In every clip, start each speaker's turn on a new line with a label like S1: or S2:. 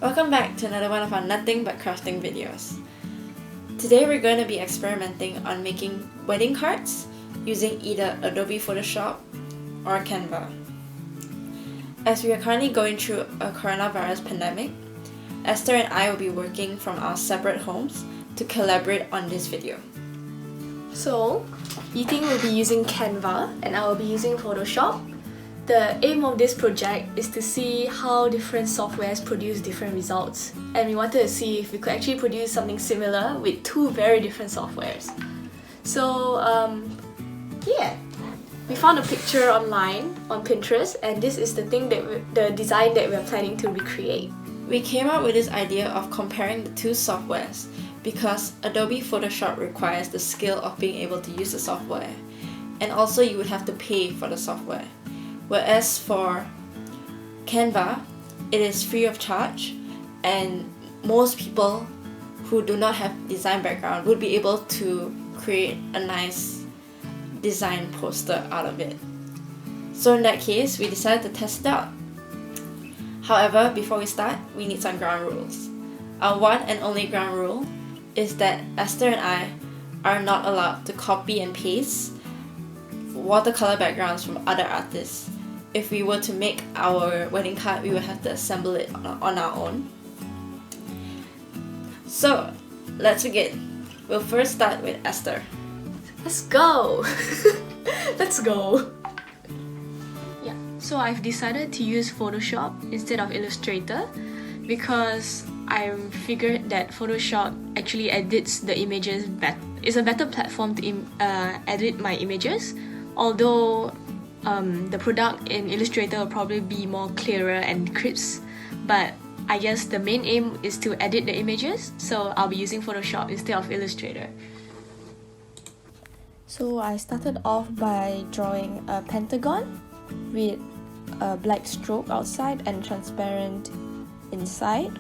S1: Welcome back to another one of our nothing but crafting videos. Today we're going to be experimenting on making wedding cards using either Adobe Photoshop or Canva. As we are currently going through a coronavirus pandemic, Esther and I will be working from our separate homes to collaborate on this video.
S2: So, TING will be using Canva and I will be using Photoshop. The aim of this project is to see how different softwares produce different results, and we wanted to see if we could actually produce something similar with two very different softwares. So we found a picture online on Pinterest, and this is the design that we're planning to recreate.
S1: We came up with this idea of comparing the two softwares because Adobe Photoshop requires the skill of being able to use the software, and also you would have to pay for the software. Whereas for Canva, it is free of charge, and most people who do not have design background would be able to create a nice design poster out of it. So in that case, we decided to test it out. However, before we start, we need some ground rules. Our one and only ground rule is that Esther and I are not allowed to copy and paste watercolor backgrounds from other artists. If we were to make our wedding card, we would have to assemble it on our own. So, let's begin. We'll first start with Esther.
S2: Let's go! Let's go! Yeah, so I've decided to use Photoshop instead of Illustrator because I figured that Photoshop actually edits the images better. It's a better platform to edit my images, although the product in Illustrator will probably be more clearer and crisp, but I guess the main aim is to edit the images, so I'll be using Photoshop instead of Illustrator. So I started off by drawing a pentagon with a black stroke outside and transparent inside.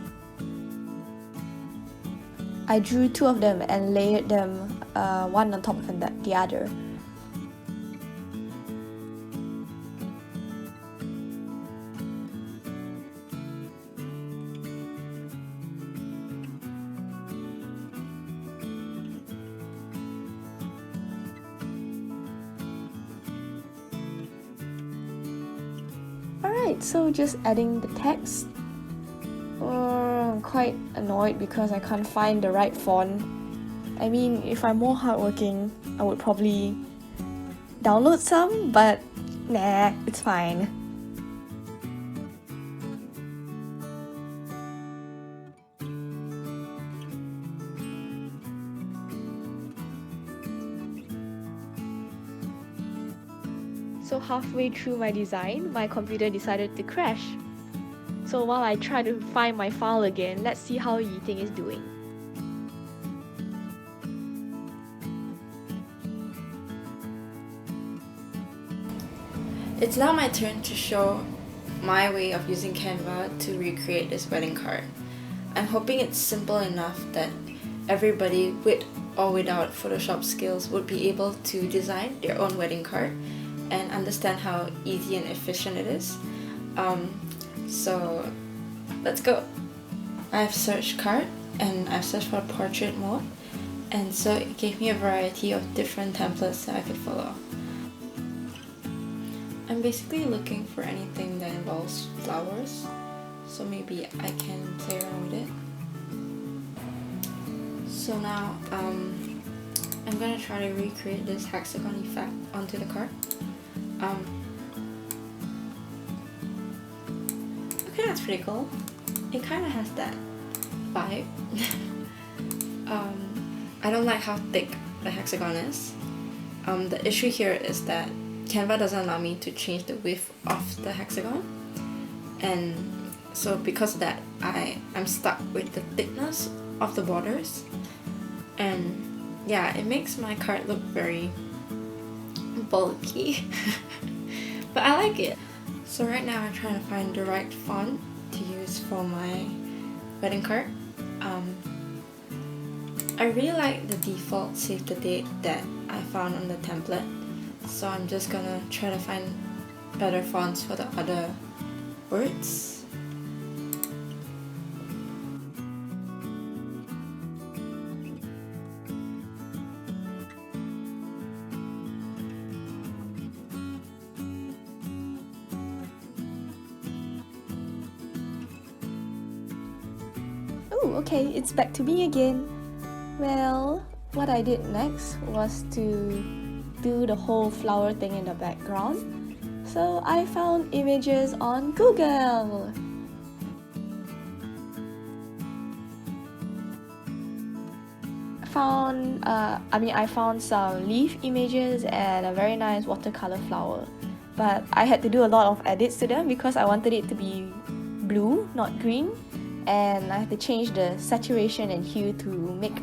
S2: I drew two of them and layered them one on top of the other. Alright, so just adding the text. I'm quite annoyed because I can't find the right font. I mean, if I'm more hardworking, I would probably download some, but nah, it's fine. So halfway through my design, my computer decided to crash. So while I try to find my file again, let's see how TING is doing.
S1: It's now my turn to show my way of using Canva to recreate this wedding card. I'm hoping it's simple enough that everybody with or without Photoshop skills would be able to design their own wedding card and understand how easy and efficient it is. So let's go. I've searched card and I've searched for portrait mode, and so it gave me a variety of different templates that I could follow. I'm basically looking for anything that involves flowers, so maybe I can play around with it. So now I'm gonna try to recreate this hexagon effect onto the card. Okay, that's pretty cool. It kind of has that vibe. I don't like how thick the hexagon is. The issue here is that Canva doesn't allow me to change the width of the hexagon, and so because of that, I'm stuck with the thickness of the borders, and yeah, it makes my card look very bulky. But I like it. So right now I'm trying to find the right font to use for my wedding card. I really like the default save the date that I found on the template, so I'm just gonna try to find better fonts for the other words.
S2: Oh, okay, it's back to me again. Well, what I did next was to do the whole flower thing in the background. So I found images on Google. I found some leaf images and a very nice watercolor flower. But I had to do a lot of edits to them because I wanted it to be blue, not green. And I had to change the saturation and hue to make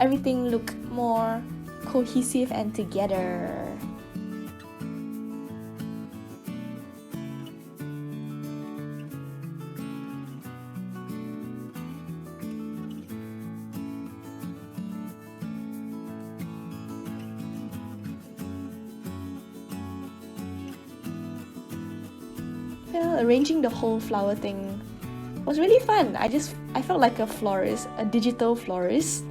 S2: everything look more cohesive and together. Well, arranging the whole flower thing was really fun. I felt like a florist, a digital florist.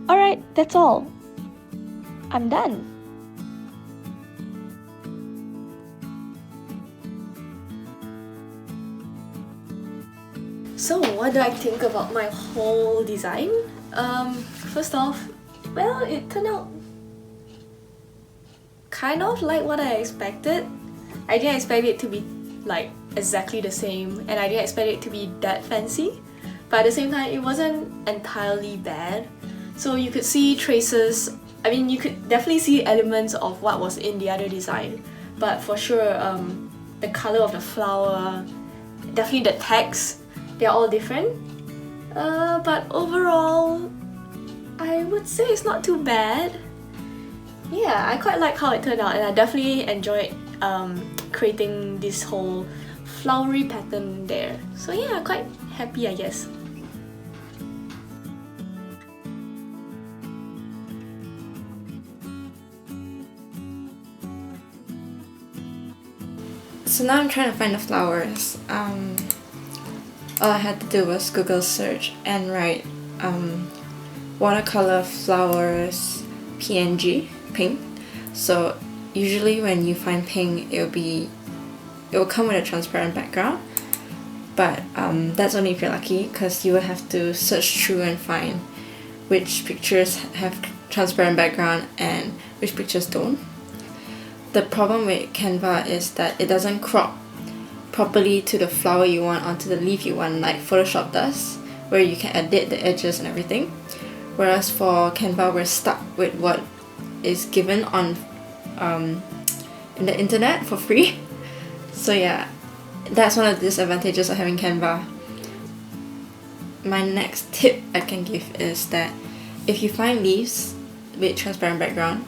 S2: Alright, that's all. I'm done. So, what do I think about my whole design? First off, well, it turned out kind of like what I expected. I didn't expect it to be like exactly the same, and I didn't expect it to be that fancy. But at the same time, it wasn't entirely bad. So you could see traces, you could definitely see elements of what was in the other design. But for sure, the color of the flower, definitely the text, they're all different. But overall, I would say it's not too bad. Yeah, I quite like how it turned out, and I definitely enjoyed creating this whole flowery pattern there. So yeah, quite happy, I guess.
S1: So now I'm trying to find the flowers. All I had to do was Google search and write watercolor flowers PNG, pink. So usually when you find pink, it will come with a transparent background. But that's only if you're lucky, because you will have to search through and find which pictures have transparent background and which pictures don't. The problem with Canva is that it doesn't crop properly to the flower you want onto the leaf you want, like Photoshop does, where you can edit the edges and everything. Whereas for Canva, we're stuck with what is given on in the internet for free. So yeah, that's one of the disadvantages of having Canva. My next tip I can give is that if you find leaves with transparent background,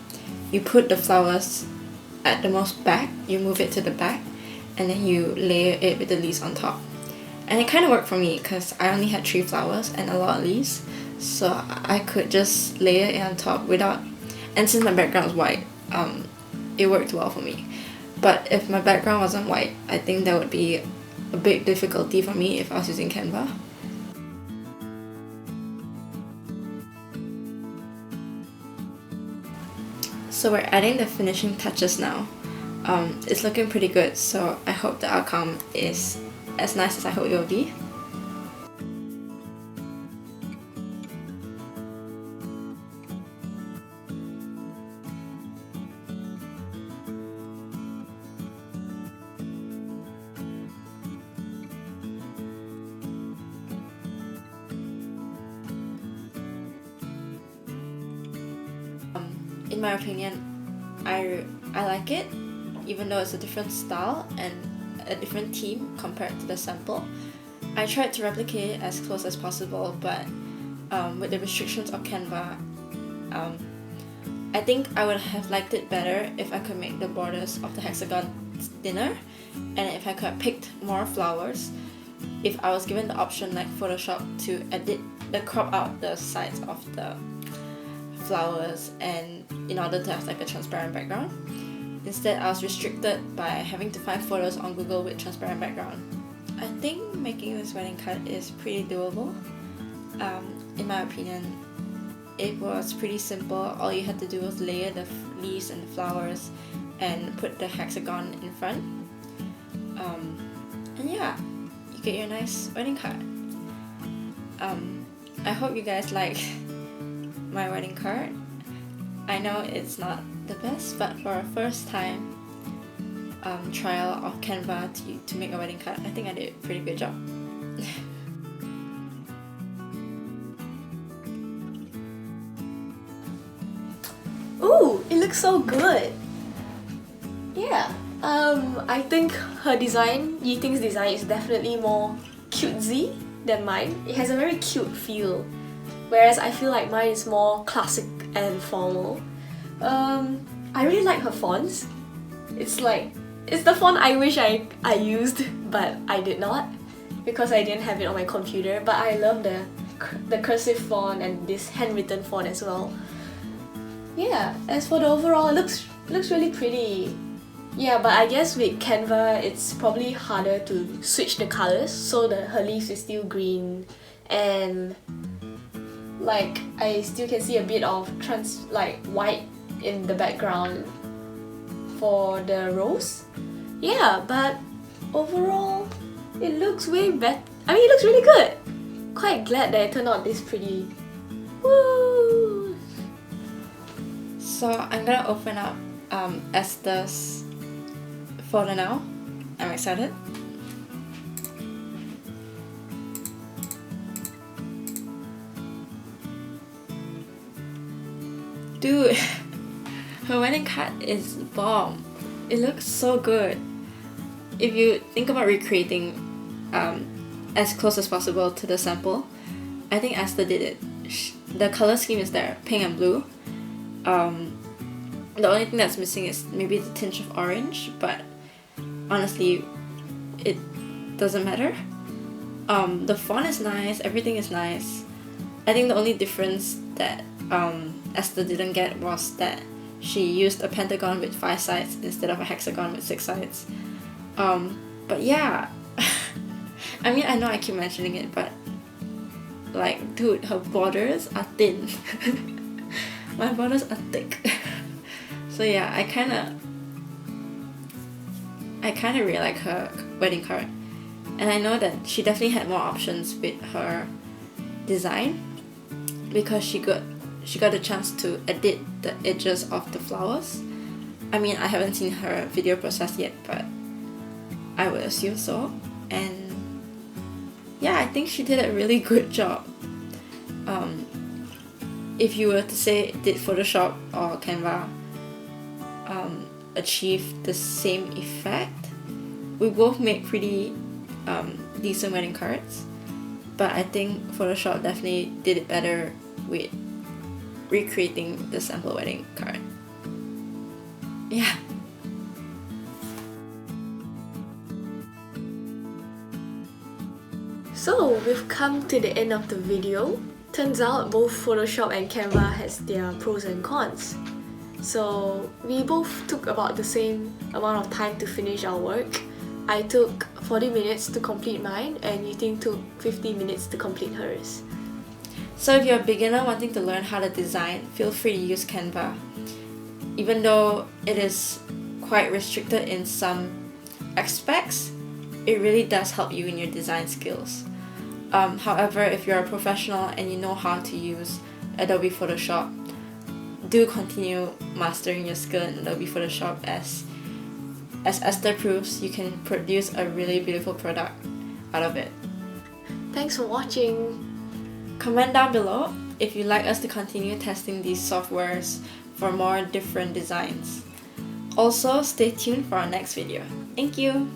S1: you put the flowers at the most back, you move it to the back, and then you layer it with the leaves on top. And it kind of worked for me because I only had 3 flowers and a lot of leaves, so I could just layer it on top without, and since my background was white, it worked well for me. But if my background wasn't white, I think that would be a big difficulty for me if I was using Canva. So we're adding the finishing touches now. It's looking pretty good, so I hope the outcome is as nice as I hope it will be. In my opinion, I like it, even though it's a different style and a different theme compared to the sample. I tried to replicate it as close as possible, but with the restrictions of Canva, I think I would have liked it better if I could make the borders of the hexagon thinner, and if I could have picked more flowers, if I was given the option like Photoshop to crop out the sides of the flowers, and in order to have like a transparent background. Instead, I was restricted by having to find photos on Google with transparent background. I think making this wedding card is pretty doable. In my opinion, it was pretty simple. All you had to do was layer the leaves and the flowers and put the hexagon in front. And yeah, you get your nice wedding card. I hope you guys like my wedding card. I know it's not the best, but for a first time trial of Canva to make a wedding card, I think I did a pretty good job.
S2: Ooh, it looks so good. Yeah, I think her design, Yiting's design, is definitely more cutesy than mine. It has a very cute feel, whereas I feel like mine is more classic and formal. I really like her fonts. It's the font I wish I used, but I did not because I didn't have it on my computer. But I love the cursive font and this handwritten font as well. Yeah, as for the overall, it looks really pretty. Yeah, but I guess with Canva, it's probably harder to switch the colors, so her leaves is still green, and like I still can see a bit of white in the background for the rose. Yeah, but overall, it looks way better. I mean, it looks really good. Quite glad that it turned out this pretty. Woo!
S1: So I'm gonna open up Esther's photo now. I'm excited. Dude, her wedding card is bomb. It looks so good. If you think about recreating as close as possible to the sample, I think Esther did it. The color scheme is there, pink and blue. The only thing that's missing is maybe the tinge of orange, but honestly, it doesn't matter. The font is nice, everything is nice. I think the only difference that Esther didn't get was that she used a pentagon with 5 sides instead of a hexagon with 6 sides. But yeah, I mean, I know I keep mentioning it, but like, dude, her borders are thin. My borders are thick. So yeah, I kinda really like her wedding card, and I know that she definitely had more options with her design because she got a chance to edit the edges of the flowers. I mean, I haven't seen her video process yet, but I would assume so. And yeah, I think she did a really good job. If you were to say, did Photoshop or Canva achieve the same effect? We both made pretty decent wedding cards, but I think Photoshop definitely did it better with recreating the sample wedding card. Yeah.
S2: So we've come to the end of the video. Turns out both Photoshop and Canva has their pros and cons. So we both took about the same amount of time to finish our work. I took 40 minutes to complete mine, and Yiting took 50 minutes to complete hers.
S1: So if you're a beginner wanting to learn how to design, feel free to use Canva. Even though it is quite restricted in some aspects, it really does help you in your design skills. However, if you're a professional and you know how to use Adobe Photoshop, do continue mastering your skill in Adobe Photoshop, as Esther proves, you can produce a really beautiful product out of it.
S2: Thanks for watching.
S1: Comment down below if you'd like us to continue testing these softwares for more different designs. Also, stay tuned for our next video. Thank you!